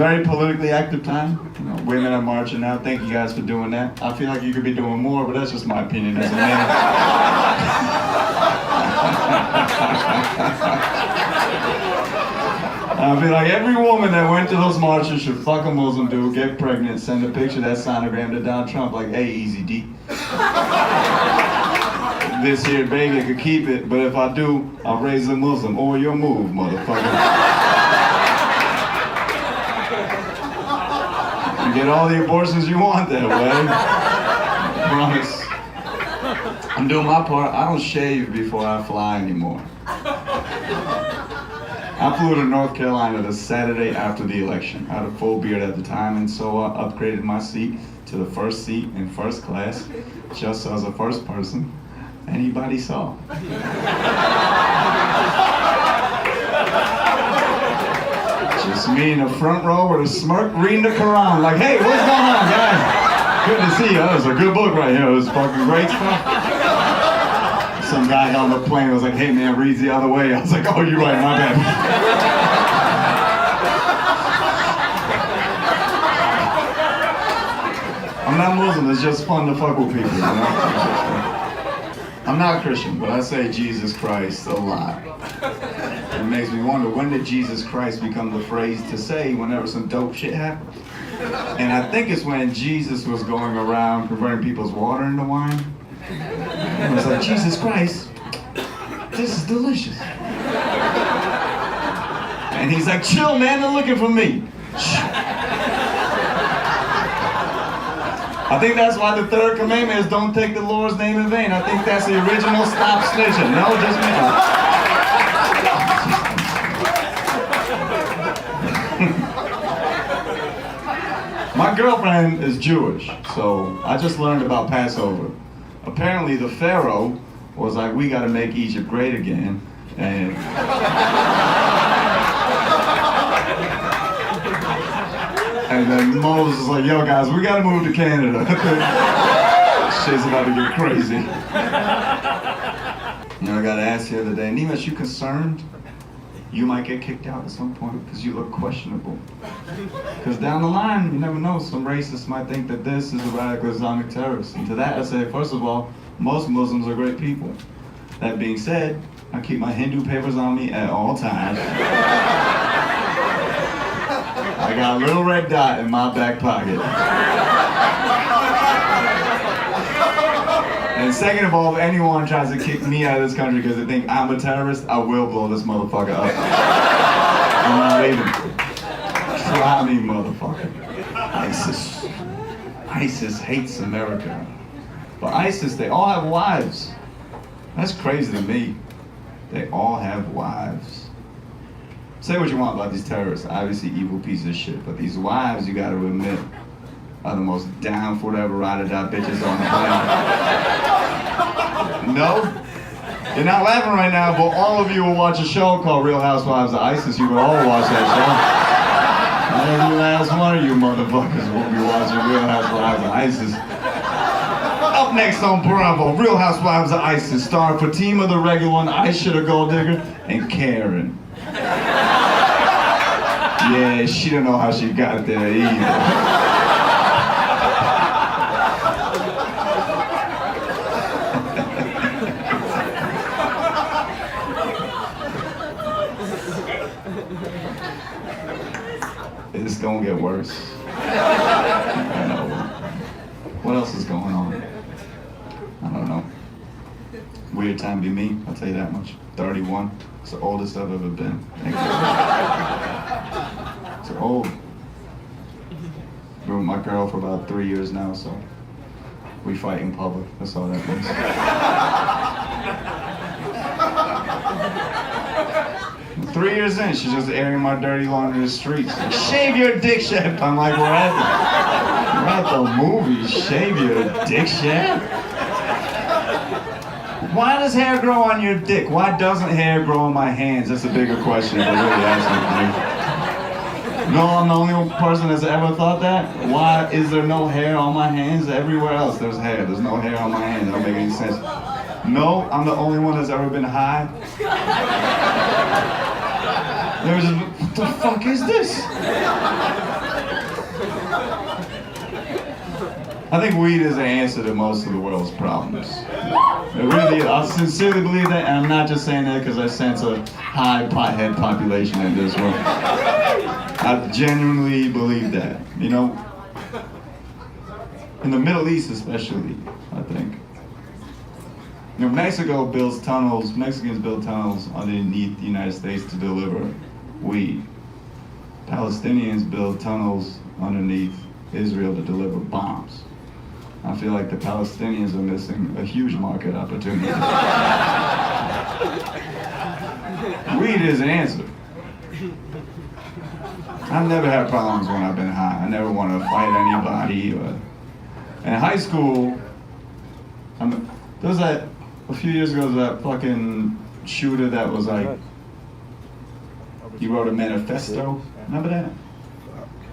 Very politically active time. You know, women are marching now. Thank you guys for doing that. I feel like you could be doing more, but that's just my opinion as a man. I feel like every woman that went to those marches should fuck a Muslim dude, get pregnant, send a picture of that sonogram to Donald Trump like, hey, Easy D. This here baby could keep it, but if I do, I'll raise a Muslim. Or your move, motherfucker. You get all the abortions you want that way. I promise. I'm doing my part. I don't shave before I fly anymore. I flew to North Carolina the Saturday after the election. I had a full beard at the time, and so I upgraded my seat to the first seat in first class, just as a first person anybody saw. Just me in the front row with a smirk reading the Quran, like, hey, what's going on, guys? Good to see you. That was a good book right here. It was fucking great stuff. Some guy on the plane was like, hey man, reads the other way. I was like, oh, you're right, my bad. I'm not Muslim, it's just fun to fuck with people, you know? I'm not Christian, but I say Jesus Christ a lot. It makes me wonder, when did Jesus Christ become the phrase to say whenever some dope shit happens? And I think it's when Jesus was going around converting people's water into wine. It was like, Jesus Christ, this is delicious. And he's like, chill, man, they're looking for me. I think that's why the third commandment is don't take the Lord's name in vain. I think that's the original stop snitching. No, just me. My girlfriend is Jewish, so I just learned about Passover. Apparently the Pharaoh was like, we gotta make Egypt great again. And then Moses was like, yo guys, we gotta move to Canada. Shit's about to get crazy. You know, I got asked the other day, Nimesh, you concerned you might get kicked out at some point because you look questionable? Because down the line, you never know, some racists might think that this is a radical Islamic terrorist. And to that I say, first of all, most Muslims are great people. That being said, I keep my Hindu papers on me at all times. I got a little red dot in my back pocket. And second of all, if anyone tries to kick me out of this country because they think I'm a terrorist, I will blow this motherfucker up. I'm not leaving. Try me, motherfucker. ISIS hates America. But ISIS, they all have wives. That's crazy to me. They all have wives. Say what you want about these terrorists, obviously evil pieces of shit, but these wives, you gotta admit, are the most down for whatever ride or die bitches on the planet. No? You're not laughing right now, but all of you will watch a show called Real Housewives of ISIS. You will all watch that show. Every last one of you motherfuckers will be watching Real Housewives of ISIS. Up next on Bravo, Real Housewives of ISIS, starring Fatima the regular one, Aisha the gold digger, and Karen. Yeah, she don't know how she got there either. It's gonna get worse. I know. What else is going on? I don't know. Weird time to be me, I'll tell you that much. 31. It's the oldest I've ever been. Thank you. It's old. Been with my girl for about 3 years now, so we fight in public. That's all that means. 3 years in, she's just airing my dirty laundry in the streets. Like, shave your dick shaft. I'm like, we're at the movies. Shave your dick shaft? Why does hair grow on your dick? Why doesn't hair grow on my hands? That's a bigger question if I really ask me. No, I'm the only person that's ever thought that. Why is there no hair on my hands? Everywhere else there's hair. There's no hair on my hands. That don't make any sense. No, I'm the only one that's ever been high. There was just what the fuck is this? I think weed is the answer to most of the world's problems. It really, I sincerely believe that, and I'm not just saying that because I sense a high pothead population in this room. I genuinely believe that, you know? In the Middle East especially, I think. You know, Mexico builds tunnels, Mexicans build tunnels underneath the United States to deliver weed. Palestinians build tunnels underneath Israel to deliver bombs. I feel like the Palestinians are missing a huge market opportunity. Weed is an answer. I've never had problems when I've been high. I never want to fight anybody. In high school, there was that, a few years ago, there was that fucking shooter that was like, he wrote a manifesto. Remember that?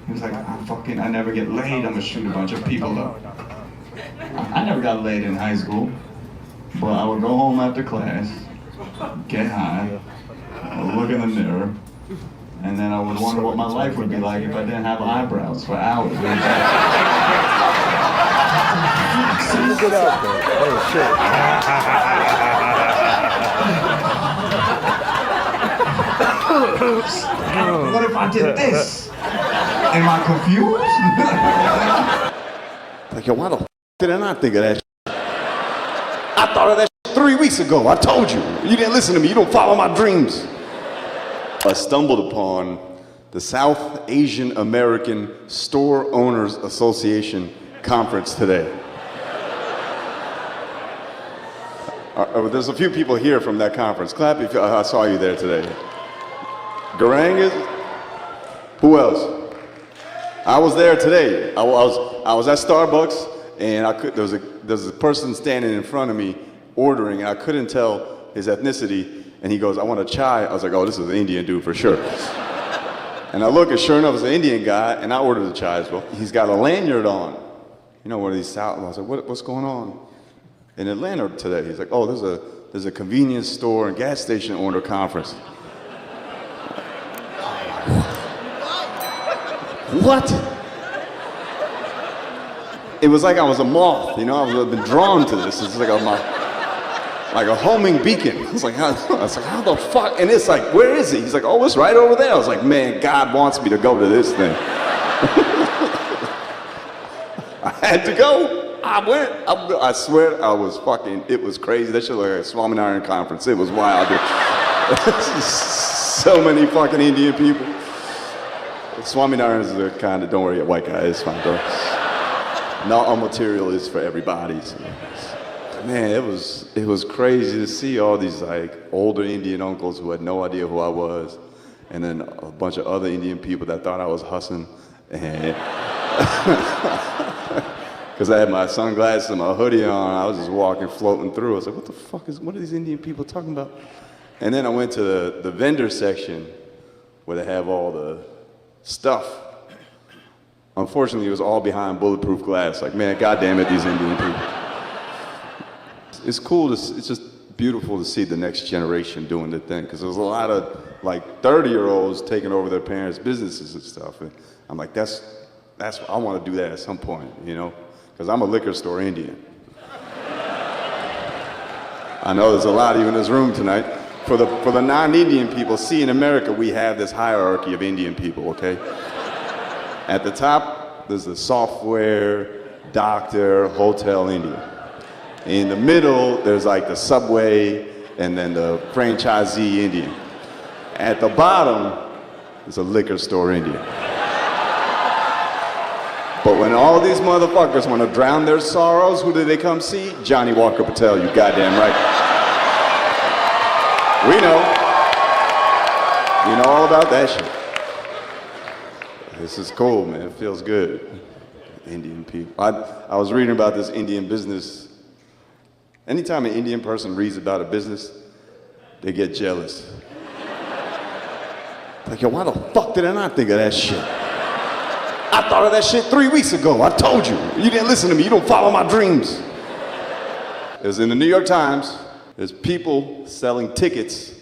He was like, I never get laid, I'm gonna shoot a bunch of people up. I never got laid in high school, but I would go home after class, get high, look in the mirror, and then I would wonder what my life would be like if I didn't have eyebrows for hours. Get out there. Oh shit. What if I did this? Am I confused? Like, yo, why the f did I not think of that shit? I thought of that shit 3 weeks ago. I told you. You didn't listen to me. You don't follow my dreams. I stumbled upon the South Asian American Store Owners Association conference today. There's a few people here from that conference. Clap if I saw you there today. Garang is? Who else? I was there today. I was at Starbucks, and there was a person standing in front of me ordering, and I couldn't tell his ethnicity, and he goes, I want a chai. I was like, oh, this is an Indian dude for sure. And I look, and sure enough, it's an Indian guy, and I ordered the chai as well. He's got a lanyard on. You know, one of these South, I was like, what's going on? In Atlanta today, he's like, oh, there's a convenience store and gas station owner conference. What? It was like I was a moth, you know, I've been drawn to this. It's like a homing beacon. I was like, how the fuck? And it's like, where is he? He's like, oh, it's right over there. I was like, man, God wants me to go to this thing. I had to go. I went. I swear I was fucking, it was crazy. That shit was like a Swaminarayan conference. It was wild. So many fucking Indian people. Swaminarayan is the kind of, don't worry, white guy, it's fine. Not all material is for everybody. So. Man, it was crazy to see all these like older Indian uncles who had no idea who I was. And then a bunch of other Indian people that thought I was hussing. And because I had my sunglasses and my hoodie on, I was just walking, floating through. I was like, what are these Indian people talking about? And then I went to the vendor section where they have all the stuff. Unfortunately, it was all behind bulletproof glass. Like, man, goddamn it, these Indian people. It's cool, it's just beautiful to see the next generation doing the thing, because there was a lot of like 30-year-olds taking over their parents' businesses and stuff. And I'm like, I want to do that at some point, you know? Because I'm a liquor store Indian. I know there's a lot of you in this room tonight. For the non-Indian people, see, in America, we have this hierarchy of Indian people, okay? At the top, there's the software, doctor, hotel Indian. In the middle, there's like the subway, and then the franchisee Indian. At the bottom, there's a liquor store Indian. But when all these motherfuckers want to drown their sorrows, who do they come see? Johnny Walker Patel, you goddamn right. We know. You know all about that shit. This is cool, man. It feels good. Indian people. I was reading about this Indian business. Anytime an Indian person reads about a business, they get jealous. Like, yo, why the fuck did I not think of that shit? I thought of that shit 3 weeks ago. I told you. You didn't listen to me. You don't follow my dreams. It was in the New York Times. There's people selling tickets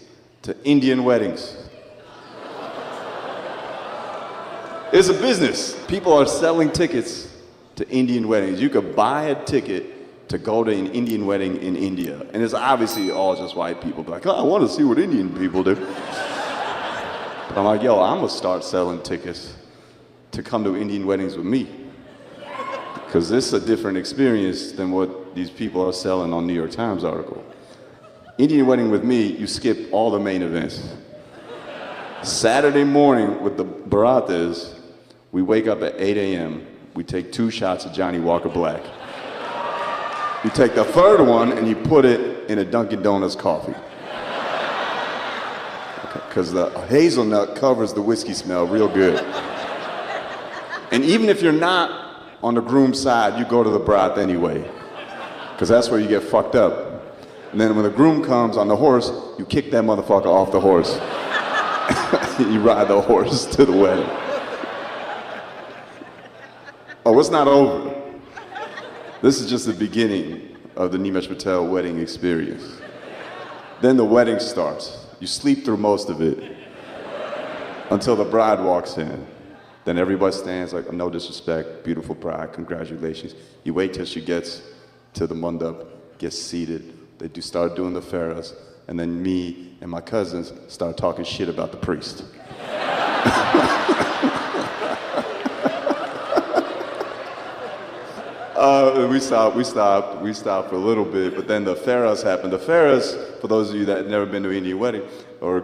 to Indian weddings. It's a business. People are selling tickets to Indian weddings. You could buy a ticket to go to an Indian wedding in India. And it's obviously all just white people. Like, oh, I want to see what Indian people do. But I'm like, yo, I'm going to start selling tickets to come to Indian weddings with me. Because this is a different experience than what these people are selling on New York Times article. Indian wedding with me, you skip all the main events. Saturday morning with the baratas, we wake up at 8 a.m. We take 2 shots of Johnny Walker Black. You take the third one and you put it in a Dunkin' Donuts coffee. Because the hazelnut covers the whiskey smell real good. And even if you're not on the groom's side, you go to the broth anyway. Because that's where you get fucked up. And then when the groom comes on the horse, you kick that motherfucker off the horse. You ride the horse to the wedding. Oh, it's not over. This is just the beginning of the Nimesh Patel wedding experience. Then the wedding starts. You sleep through most of it until the bride walks in. Then everybody stands like, no disrespect, beautiful bride, congratulations. You wait till she gets to the mandap, gets seated. They start doing the farahs, and then me and my cousins start talking shit about the priest. We stopped for a little bit, but then the farahs happened. The farahs, for those of you that have never been to an Indian wedding, or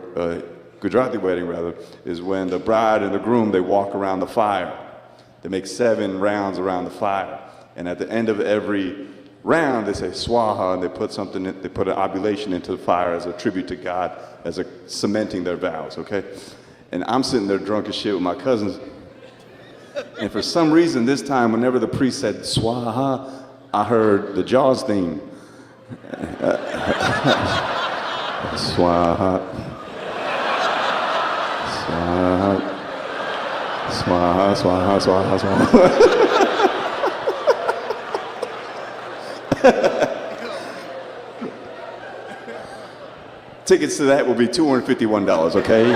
Gujarati wedding rather, is when the bride and the groom, they walk around the fire. They make 7 rounds around the fire. And at the end of every round, they say swaha, and they put an oblation into the fire as a tribute to God, as a cementing their vows, okay? And I'm sitting there drunk as shit with my cousins. And for some reason, this time, whenever the priest said swaha, I heard the Jaws theme. Swaha. Swaha, swaha, swaha, swaha. Tickets to that will be $251, okay?